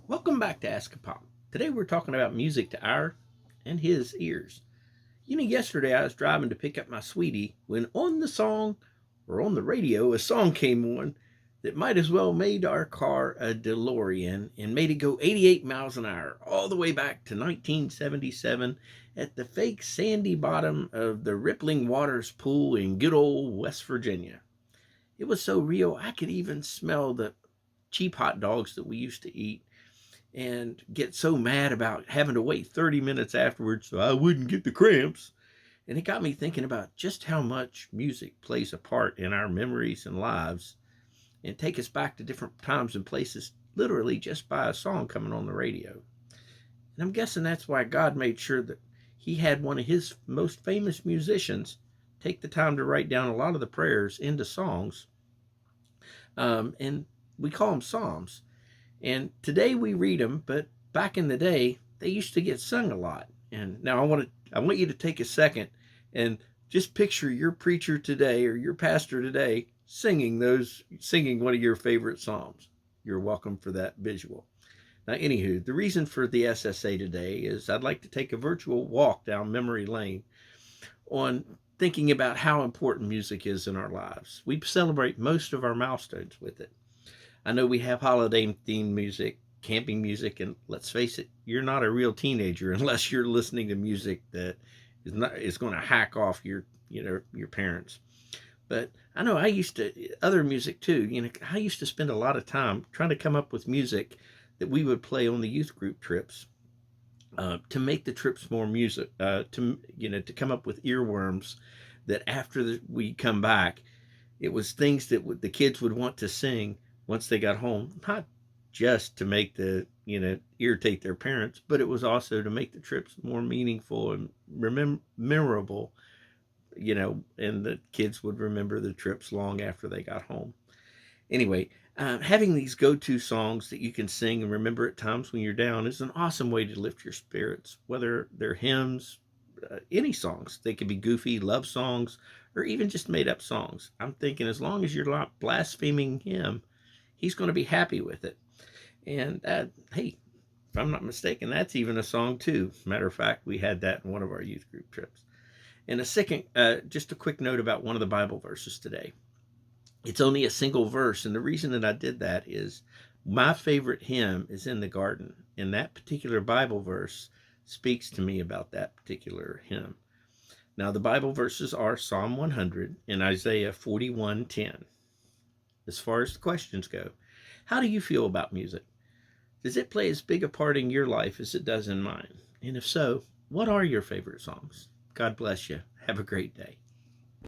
Welcome back to AskAPop. Today we're talking about music to our and his ears. Yesterday I was driving to pick up my sweetie when on the radio, a song came on that might as well made our car a DeLorean and made it go 88 miles an hour all the way back to 1977 at the fake sandy bottom of the Rippling Waters pool in good old West Virginia. It was so real I could even smell the cheap hot dogs that we used to eat and get so mad about having to wait 30 minutes afterwards so I wouldn't get the cramps. And it got me thinking about just how much music plays a part in our memories and lives and take us back to different times and places literally just by a song coming on the radio. And I'm guessing that's why God made sure that he had one of his most famous musicians take the time to write down a lot of the prayers into songs. And we call them psalms. And today we read them, but back in the day, they used to get sung a lot. And now I want you to take a second and just picture your preacher today or your pastor today singing one of your favorite psalms. You're welcome for that visual. Now, anywho, the reason for the SSA today is I'd like to take a virtual walk down memory lane on thinking about how important music is in our lives. We celebrate most of our milestones with it. I know we have holiday themed music, camping music, and let's face it, you're not a real teenager unless you're listening to music that is going to hack off your parents. But I know I used to other music too. I used to spend a lot of time trying to come up with music that we would play on the youth group trips to make the trips more music. To come up with earworms that after we come back, it was things that the kids would want to sing once they got home, not just to make irritate their parents, but it was also to make the trips more meaningful and memorable, and the kids would remember the trips long after they got home. Anyway, having these go-to songs that you can sing and remember at times when you're down is an awesome way to lift your spirits, whether they're hymns, any songs. They could be goofy love songs or even just made up songs. I'm thinking as long as you're not blaspheming him, he's going to be happy with it. And hey, if I'm not mistaken, that's even a song too. Matter of fact, we had that in one of our youth group trips. And just a quick note about one of the Bible verses today. It's only a single verse, and the reason that I did that is my favorite hymn is in the garden, and that particular Bible verse speaks to me about that particular hymn. Now, the Bible verses are Psalm 100 and Isaiah 41:10. As far as the questions go, how do you feel about music? Does it play as big a part in your life as it does in mine? And if so, what are your favorite songs? God bless you. Have a great day.